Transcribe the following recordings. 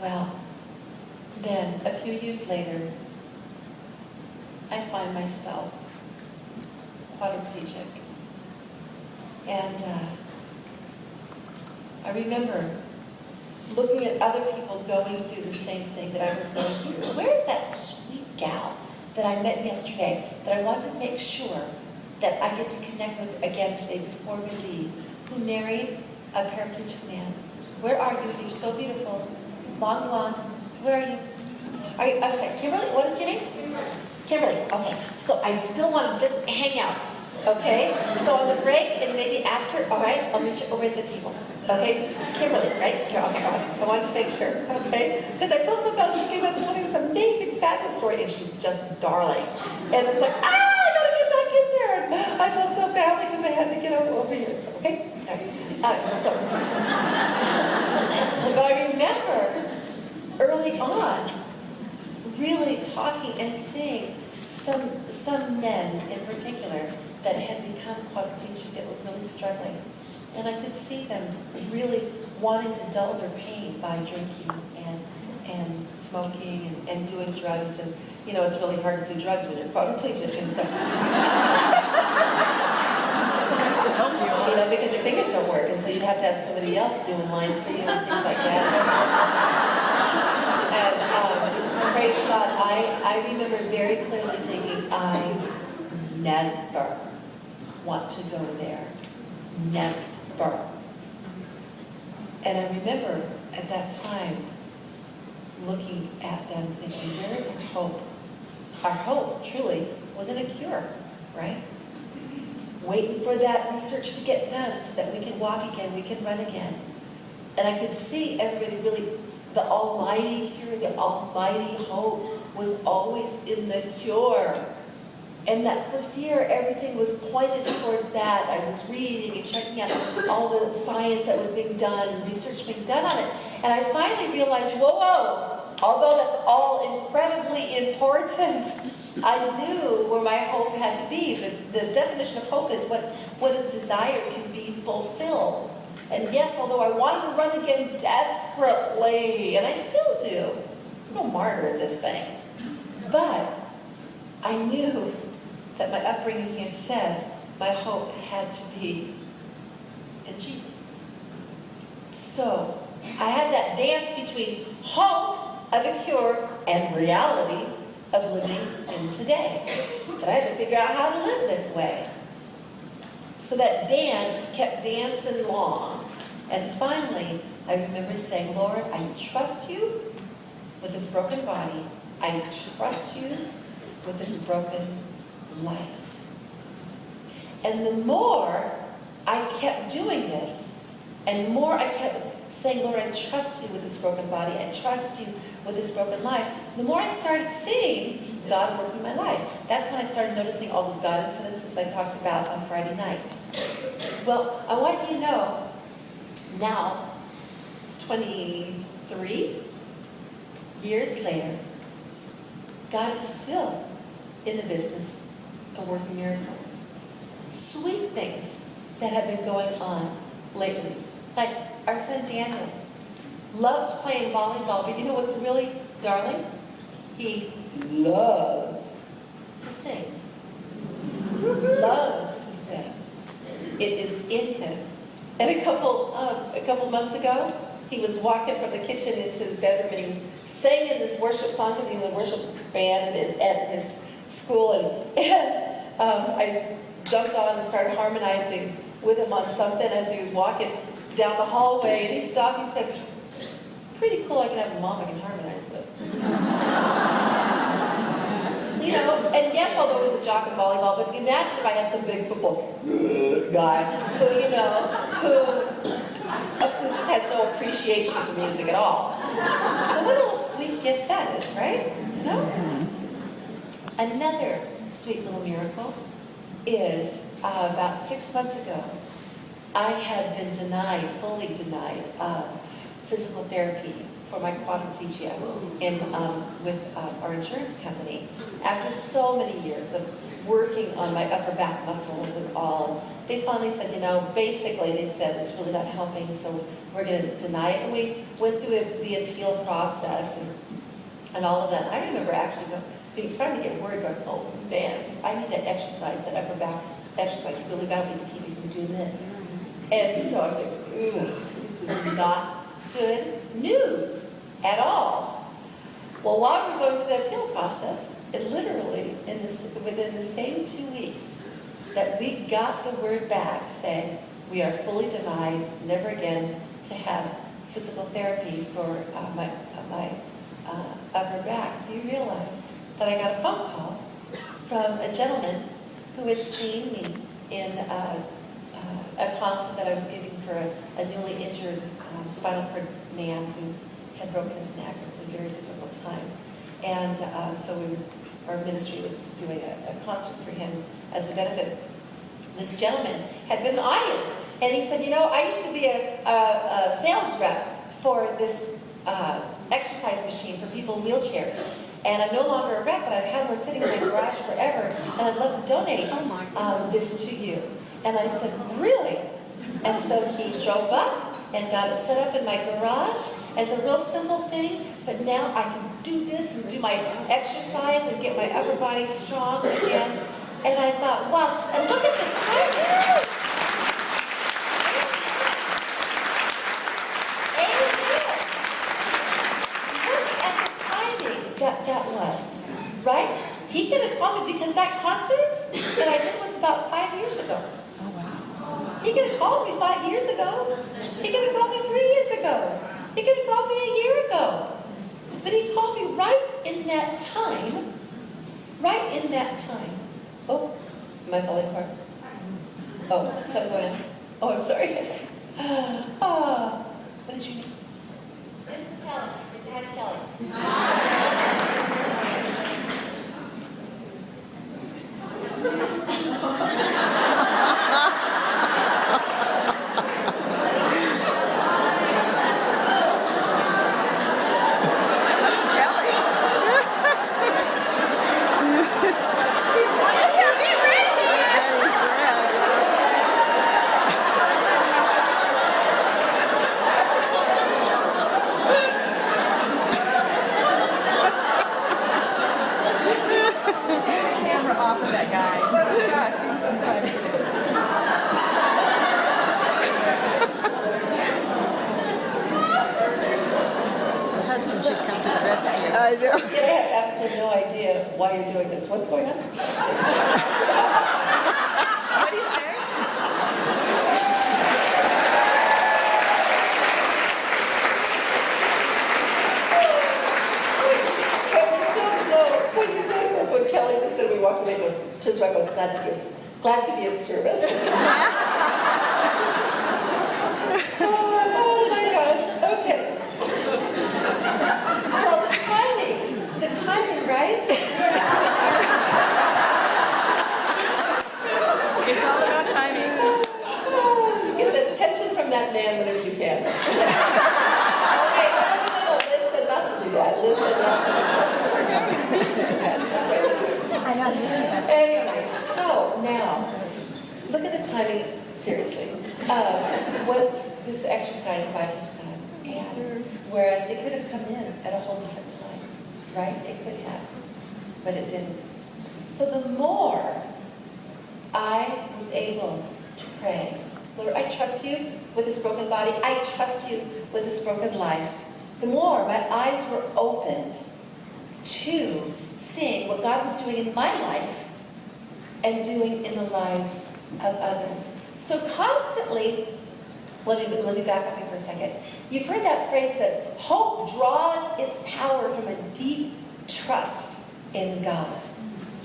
Well, then a few years later, I find myself quadriplegic. And I remember looking at other people going through the same thing that I was going through. Where is that sweet gal that I met yesterday that I wanted to make sure that I get to connect with again today before we leave, who married a paraplegic man? Where are you? You're so beautiful. Long blonde. Where are you? I'm sorry, Kimberly? What is your name? Kimberly. Okay. So I still want to just hang out. Okay? So on the break and maybe after, all right? I'll meet you over at the table. Okay? Kimberly, right? Okay, all right. I wanted to make sure. Okay? Because I feel so bad. She came up and told me this amazing fabulous story, and she's just darling. And I was like, I gotta get back in there. And I felt so badly because I had to get over here. So, okay? All right. But I remember early on really talking and seeing some men in particular that had become quadriplegic that were really struggling. And I could see them really wanting to dull their pain by drinking and smoking and doing drugs. And, you know, it's really hard to do drugs when you're quadriplegic. And so, you know, because your fingers don't work. And so you'd have to have somebody else doing lines for you and things like that. And praise God, I remember very clearly thinking, I never want to go there. Never. And I remember at that time looking at them thinking, where is our hope? Our hope, truly, was in a cure, right? Waiting for that research to get done so that we can walk again, we can run again. And I could see everybody really, the almighty cure, the almighty hope was always in the cure. And that first year, everything was pointed towards that. I was reading and checking out all the science that was being done and research being done on it. And I finally realized, whoa, although that's all incredibly important, I knew where my hope had to be. The definition of hope is what is desired can be fulfilled. And yes, although I wanted to run again desperately, and I still do, I'm no martyr in this thing. But I knew that my upbringing had said my hope had to be in Jesus. So I had that dance between hope of a cure and reality of living in today. That I had to figure out how to live this way. So that dance kept dancing long. And finally, I remember saying, Lord, I trust you with this broken body. I trust you with this broken life. And the more I kept doing this, and the more I kept saying, Lord, I trust you with this broken body, I trust you with this broken life, the more I started seeing God working in my life. That's when I started noticing all those God incidences I talked about on Friday night. Well, I want you to know, now, 23 years later, God is still in the business of working miracles. Sweet things that have been going on lately. Like our son Daniel loves playing volleyball, but you know what's really darling? He loves to sing. Loves to sing. It is in him. And a couple months ago, he was walking from the kitchen into his bedroom and he was singing this worship song because he was in a worship band at his school. And I jumped on and started harmonizing with him on something as he was walking down the hallway. And he stopped. He said, pretty cool, I can have a mom I can harmonize with. You know, and yes, although he was a jock in volleyball, but imagine if I had some big football guy who, you know, who just has no appreciation for music at all. So what a little sweet gift that is, right? You know? Another sweet little miracle is about 6 months ago, I had been fully denied physical therapy for my quadriplegia with our insurance company after so many years of working on my upper back muscles and all. they finally said, basically they said it's really not helping, so we're going to deny it. And we went through the appeal process and all of that. I remember actually starting to get worried, going, oh man, because I need that exercise, that upper back exercise really badly to keep me from doing this. And so I'm like, this is not good news at all. Well, while we were going through the appeal process, it literally, within the same 2 weeks, that we got the word back saying, we are fully denied, never again, to have physical therapy for my upper back. Do you realize that I got a phone call from a gentleman who had seen me in a concert that I was giving for a newly injured spinal cord man who had broken his neck. It was a very difficult time. And so our ministry was doing a concert for him as a benefit. This gentleman had been in the audience, and he said, I used to be a sales rep for this exercise machine for people in wheelchairs. And I'm no longer a rep, but I've had one sitting in my garage forever, and I'd love to donate this to you. And I said, really? And so he drove up and got it set up in my garage as a real simple thing, but now I can do this and do my exercise and get my upper body strong again. And I thought, wow, and look at the timing. Look at the timing that was, right? He could have called me because that concert that I did was about 5 years ago. Oh, wow. He could have called me 5 years ago. He could have called me 3 years ago. He could have called me a year ago. But he called me right in that time. Right in that time. Oh, am I falling apart? Oh, is that going on? Oh, I'm sorry. What is your name? This is Kelly. It's Dad Kelly. Should come to the rescue. I know. I have absolutely no idea why you're doing this. What's going on? What do you say? I don't know what you're doing. That's what Kelly just said. We walked away and turns around and goes, glad to be of service. Oh my gosh. Okay. The timing, right? It's all about timing. Get the attention from that man whenever you can. Okay, no, listen not to do that. Listen not to do that. I know, listen. Anyway, so now, look at the timing, seriously. What's this exercise by this time? And whereas they could have come in at a whole different time. Right? It could have, but it didn't. So the more I was able to pray, Lord, I trust you with this broken body. I trust you with this broken life. The more my eyes were opened to seeing what God was doing in my life and doing in the lives of others. So constantly, let me back up here for a second. You've heard that phrase that hope draws its power from a deep trust in God.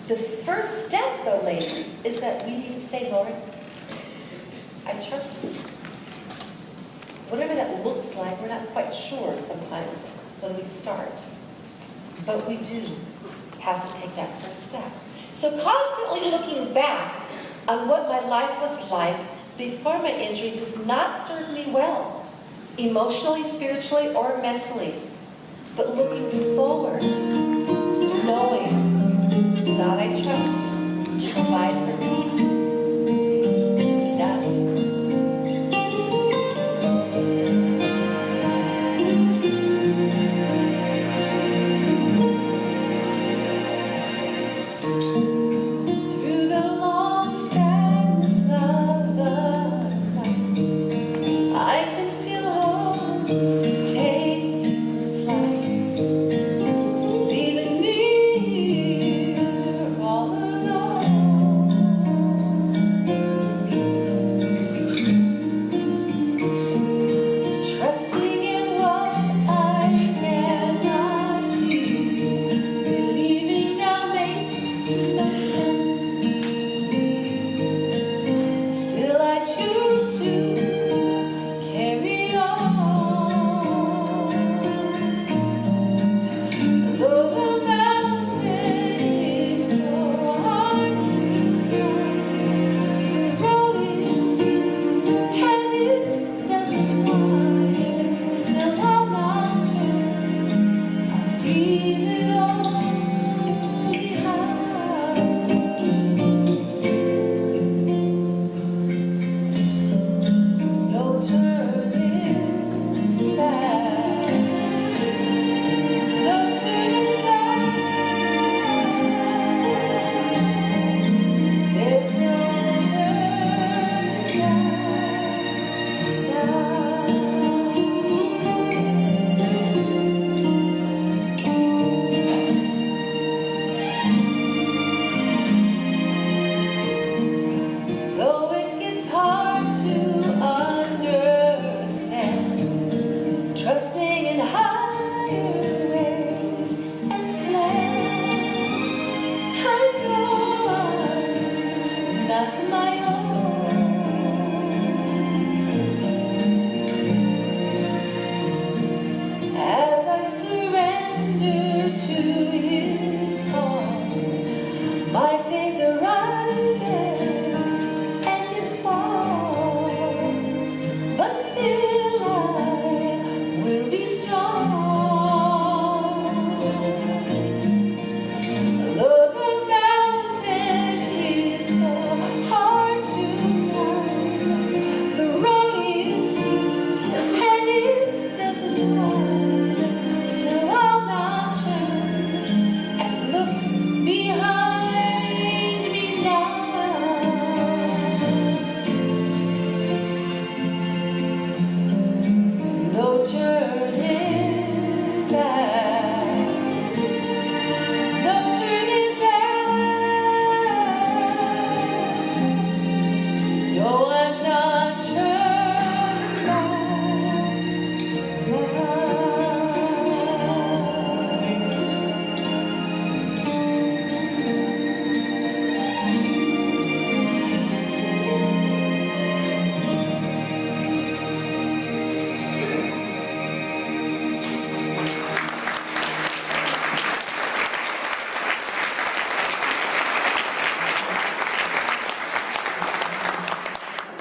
The first step, though, ladies, is that we need to say, Lord, I trust you. Whatever that looks like, we're not quite sure sometimes when we start. But we do have to take that first step. So constantly looking back on what my life was like before my injury does not serve me well, emotionally, spiritually, or mentally. But looking forward, knowing, God, I trust you to provide for me. be strong.